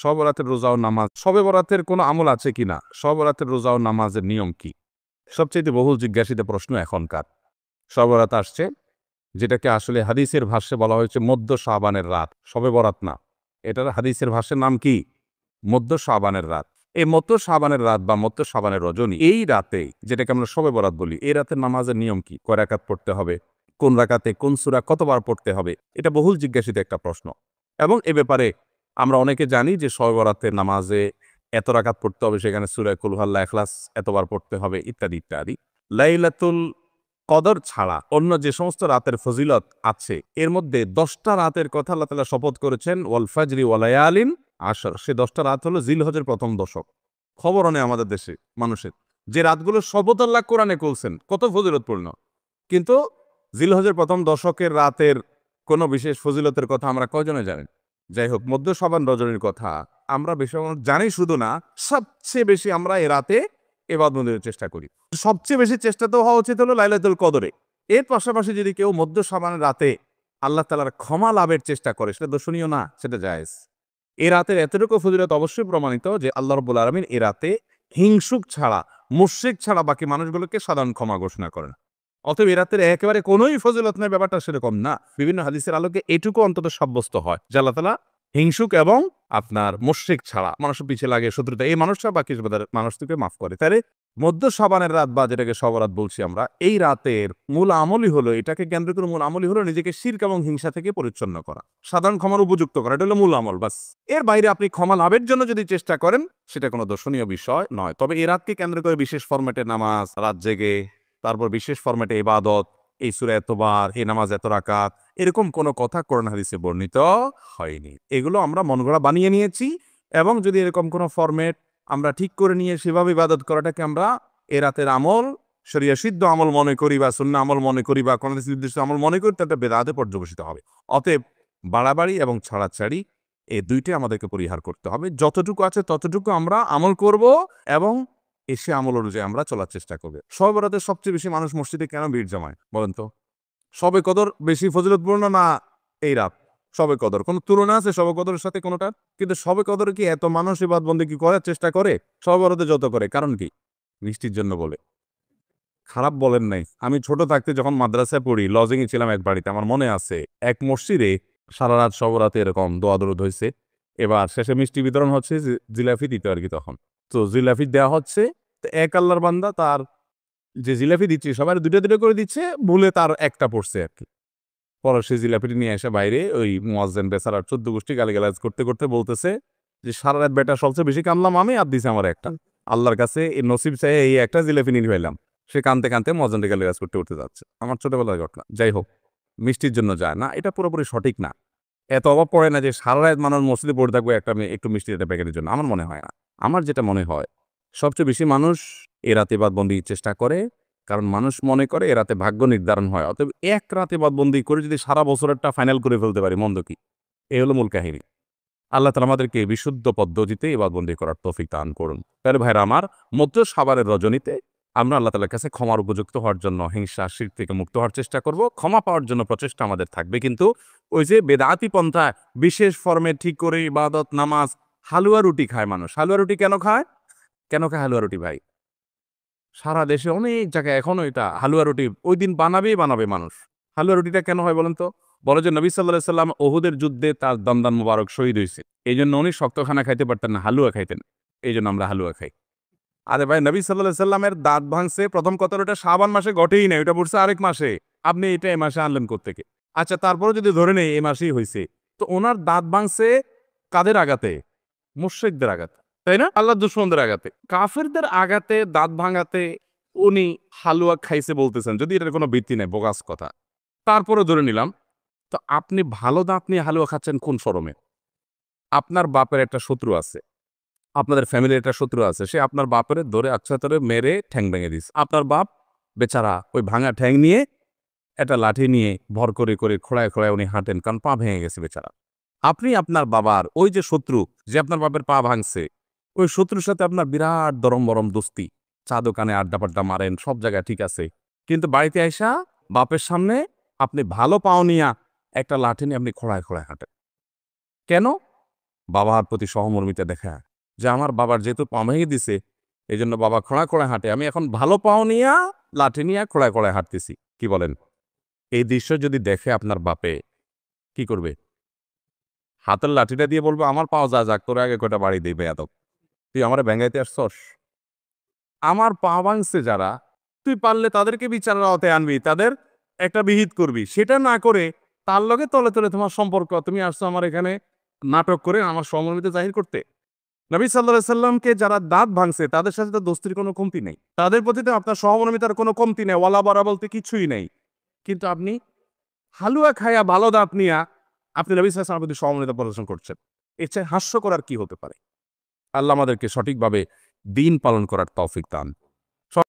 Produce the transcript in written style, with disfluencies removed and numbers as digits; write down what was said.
শবে বরাতের রোজা ও নামাজ, শবে বরাতের কোনো আমল আছে কিনা, শবে বরাতের রোজা ও নামাজের নিয়ম কি? সবচেয়ে বহুল জিজ্ঞাসিত প্রশ্ন এখনকার। শবে বরাত আসছে, যেটাকে আসলে হাদিসের ভাষ্যে বলা হয়েছে মধ্য শাবানের রাত, শবে বরাত না। এটার হাদিসের ভাষ্যের নাম কি? মধ্য শাবানের রাত। এই মধ্য শাবানের রাত বা মধ্য শাবানের রজনী, এই রাতে যেটাকে আমরা শবে বরাত বলি, এই রাতের নামাজের নিয়ম কি? কয় রাকাত পড়তে হবে, কোন রাকাতে কোন সূরা কতবার পড়তে হবে, এটা বহুল জিজ্ঞাসিত একটা প্রশ্ন। এবং এ ব্যাপারে আমরা অনেকে জানি যে শবে বরাতের নামাজে এত রাকাত পড়তে হবে, সেখানে সূরা কুল হুয়াল্লাহ, ইখলাস এতবার পড়তে হবে, ইত্যাদি ইত্যাদি। লাইলাতুল কদর ছাড়া অন্য যে সমস্ত রাতের ফজিলত আছে, এর মধ্যে 10টা রাতের কথা আল্লাহ তাআলা শপথ করেছেন, ওয়াল ফাজরি ওয়া লায়ালিন আশর। সে 10টা রাত হলো জিলহজের প্রথম দশক। খবরও নেই আমাদের দেশে মানুষের, যে রাতগুলো শপথ আল্লাহ কোরআনে করছেন, কত ফজিলতপূর্ণ। কিন্তু জিলহজের প্রথম দশকের রাতের কোনো বিশেষ ফজিলতের কথা আমরা কয়জনে জানেন? যাই হোক, মধ্য শাবান রজনীর কথা আমরা বেশি জানি শুধু না, সবচেয়ে বেশি আমরা এ রাতে ইবাদতের চেষ্টা করি। সবচেয়ে বেশি চেষ্টা তো হওয়া উচিত হলো লাইলাতুল কদরে। এর পাশাপাশি যদি কেউ মধ্য শাবানের রাতে আল্লাহ তাআলার ক্ষমা লাভের চেষ্টা করে, সেটা দর্শনীয় না, সেটা জায়েজ। এ রাতের এতটুকু ফজিলত অবশ্যই প্রমাণিত যে আল্লাহ রাব্বুল আলামিন এ রাতে হিংসুক ছাড়া, মুশরিক ছাড়া বাকি মানুষগুলোকে সাধারণ ক্ষমা ঘোষণা করেন। অতএব এ রাতের একেবারে কোনোই ফজিলত নেই, ব্যাপারটা সেরকম না। বিভিন্ন হাদিসের আলোকে এটুকু অন্তত সাব্যস্ত হয় যে আল্লাহ তাআলা হিংসুক এবং আপনার মুশরিক ছাড়া, মানুষের পিছে লাগে শত্রুতা, এই মানুষরা বাকি মানুষকে মাফ করে। তাহলে মধ্য শাবানের রাত বা যেটাকে শবে বরাত বলছি আমরা, এই রাতের মূল আমলই হলো, এটাকে কেন্দ্র করে মূল আমলই হলো নিজেকে শিরক এবং হিংসা থেকে পরিচ্ছন্ন করা, সাধারণ ক্ষমার উপযুক্ত করা। এটা হলো মূল আমল, বাস। এর বাইরে আপনি ক্ষমা লাভের জন্য যদি চেষ্টা করেন, সেটা কোনো দর্শনীয় বিষয় নয়। তবে এই রাতকে কেন্দ্র করে বিশেষ ফরম্যাটে নামাজ, রাত জেগে, তারপর বিশেষ ফরম্যাটে ইবাদত, এই সূরা এতবার, এই নামাজ এত রাকাত, এরকম কোনো কথা কোরআন হাদিসে বর্ণিত হয়নি। এগুলো আমরা মনগড়া বানিয়ে নিয়েছি। এবং যদি এরকম কোনো ফরম্যাট আমরা ঠিক করে নিয়ে সেভাবে ইবাদত করাটাকে আমরা এ রাতের আমল, শরিয়া সিদ্ধ আমল মনে করি বা সুন্নাহ আমল মনে করি বা কোন নির্দিষ্ট আমল মনে করি, তাতে বেদাতে পর্যবসিত হবে। অতএব বাড়াবাড়ি এবং ছাড়াছাড়ি এই দুইটাই আমাদেরকে পরিহার করতে হবে। যতটুকু আছে ততটুকু আমরা আমল করব এবং এসে আমল অনুযায়ী আমরা চলার চেষ্টা করব। শবে বরাতে সবচেয়ে বেশি মানুষ মসজিদে কেন ভিড় জমায় বলেন তো? শবে কদর বেশি ফজিলতপূর্ণ না এই রাত? শবে কদর কোনো তুলনা আছে শবে কদরের সাথে কোনোটার? কিন্তু শবে কদরে কি এত মানুষ ইবাদত বন্দেগী করার চেষ্টা করে শবে বরাতে যত করে? কারণ কি? বৃষ্টির জন্য বলে। খারাপ বলেন নাই। আমি ছোট থাকতে যখন মাদ্রাসায় পড়ি, লজিংয়ে ছিলাম এক বাড়িতে। আমার মনে আছে এক মসজিদে সারা রাত শবে বরাতে এরকম দোয়া দরুদ হইছে। এবার শেষে মিষ্টি বিতরণ হচ্ছে, জিলাপি দিত আরকি তখন। তো জিলাপি দেয়া হচ্ছে। তো এক আল্লাহর বান্দা তার যে জিলাপি দিচ্ছে সবার ২টা ২টা করে দিচ্ছে, ভুলে তার একটা পড়ছে আরকি। পরে সে জিলাপিটি নিয়ে এসে বাইরে ওই মুয়াজ্জিন বেচারার ১৪ গোষ্ঠী গালিগালাজ করতে করতে বলতেছে যে, সারা রাত বেটা সবচেয়ে বেশি কামলাম আমি, আর দিছে আমার একটা। আল্লাহর কাছে এই নসিব চাই এই একটা জিলাপি নিয়ে ফেললাম। সে কানতে কানতে মুয়াজ্জিনকে গালিগালাজ করতে করতে যাচ্ছে। আমার ছোটবেলার ঘটনা। যাই হোক, মিষ্টির জন্য যায় না, এটা পুরোপুরি সঠিক না। এত অভাব পড়ে না যে সারা রাত মানুষ মসজিদে পড়ে থাকবে একটু মিষ্টি একটা প্যাকেটের জন্য। আমার মনে হয় না। আমার যেটা মনে হয়, সবচেয়ে বেশি মানুষ এ রাতে ইবাদতবন্দির চেষ্টা করে, কারণ মানুষ মনে করে এ রাতে ভাগ্য নির্ধারণ হয়। অতএব এক রাতে ইবাদতবন্দি করে যদি সারা বছরেরটা ফাইনাল করে ফেলতে পারি, মন্দ কি? এই হলো মূল কাহিনী। আল্লাহ তাআলা আমাদেরকে বিশুদ্ধ পদ্ধতিতে ইবাদতবন্দি করার তৌফিক দান করুন। তাহলে ভাইরা আমার, মধ্য শাবানের রজনীতে আমরা আল্লাহ তাআলার কাছে ক্ষমার উপযুক্ত হওয়ার জন্য, হিংসা শিরক থেকে মুক্ত হওয়ার চেষ্টা করব। ক্ষমা পাওয়ার জন্য প্রচেষ্টা আমাদের থাকবে। কিন্তু ওই যে বেদাতি পন্থা, বিশেষ ফরমে ঠিক করে ইবাদত, নামাজ, হালুয়া রুটি খায় মানুষ। হালুয়া রুটি কেন খায়? কেন খায় হালুয়া রুটি ভাই? সারা দেশে অনেক জায়গায় এখনো এটা হালুয়া রুটি ওই দিন বানাবেই বানাবে মানুষ। হালুয়া রুটিটা কেন হয় বলেন তো? বলে যে নবী সাল্লাল্লাহু আলাইহি সাল্লাম উহুদের যুদ্ধে তার দমদান মোবারক শহীদ হইছে। এইজন্য উনি শক্ত খানা খাইতে পারতেন না, হালুয়া খাইতেন। এইজন্য আমরা হালুয়া খাই। আরে ভাই, নবী সাল্লাল্লাহু আলাইহি সাল্লামের দাঁত ভাঙছে প্রথম কথা হলো, এটা শাবান মাসে ঘটেই নাই, ওটা পড়ছে আরেক মাসে। আপনি এটা এই মাসে আনলেন কোত্থেকে? আচ্ছা, তারপরেও যদি ধরে নেই এই মাসেই হইছে, তো ওনার দাঁত ভাঙছে কাদের আঘাতে? মুশরিকদের আঘাতে, তাই না? আল্লাহর দুশমনদের আঘাতে, কাফেরদের আঘাতে, দাঁত ভাঙাতে উনি হালুয়া খাইছে বলতেছেন, যদি এটার কোনো ভিত্তি নেই, বোগাস কথা। তারপরে ধরে নিলাম, তো আপনি ভালো দাঁত নিয়ে হালুয়া খাচ্ছেন কোন শরমে? আপনার বাপের একটা শত্রু আছে, আপনাদের ফ্যামিলির একটা শত্রু আছে, সে আপনার বাপের ধরে ধরে মেরে ঠ্যাং ভেঙে দিছে। আপনার বাপ বেচারা ওই ভাঙা ঠ্যাং নিয়ে একটা লাঠি নিয়ে ভর করে করে খোঁড়ায় খোঁড়ায় উনি হাঁটেন, কারণ পা ভেঙে গেছে বেচারা। আপনি আপনার বাবার ওই যে শত্রু, যে আপনার বাপের পা ভাঙছে, ওই শত্রুর সাথে আপনার বিরাট দরম বরম দোস্তি, চা দোকানে আড্ডা পাড্ডা মারেন, সব জায়গায় ঠিক আছে। কিন্তু বাড়িতে আইসা বাপের সামনে আপনি ভালো পাও নিয়া একটা লাঠি নিয়ে আপনি খোঁড়ায় খোঁড়ায় হাঁটেন। কেন? বাবার প্রতি সহমর্মিতা দেখা, যে আমার বাবার যেহেতু পা ভেঙে দিছে এই জন্য বাবা খোঁড়া খোঁড়া হাঁটে, আমি এখন ভালো পাও নিয়া লাঠি নিয়ে খোঁড়ায় খোঁড়ায় হাঁটতেছি। কি বলেন? এই দৃশ্য যদি দেখে আপনার বাপে কি করবে? হাতের লাঠিটা দিয়ে বলবো আমার পাও যা যাক, তোর আগে কয়টা বাড়ি দিই বেয়াদব, তুই আমারে ব্যাঙ্গাইতে আসছস? আমার পা ভাঙছে যারা, তুই পারলে তাদেরকে বিচারের আওতায় আনবি, তাদের একটা বিহিত করবি। সেটা না করে তার লগে তলে তলে তোমার সম্পর্ক, তুমি আসছো আমার এখানে নাটক করে আমার সহমর্মিতা জাহির করতে। নবী সাল্লাল্লাহু আলাইহি সাল্লামকে যারা দাঁত ভাঙছে তাদের সাথে তো দোস্তির কোনো কমতি নেই, তাদের প্রতি তো আপনার সহমর্মিতার কোনো কমতি নেই, ওয়ালা বারা বলতে কিছুই নেই। কিন্তু আপনি হালুয়া খায়া ভালো দাঁত নিয়া আপনি নবী সাল্লাল্লাহু আলাইহি ওয়াসাল্লামের প্রতি সহমর্মিতা প্রদর্শন করছেন। এর চেয়ে হাস্যকর আর কি হতে পারে? আল্লাহ আমাদেরকে সঠিকভাবে দিন পালন করার তৌফিক দান।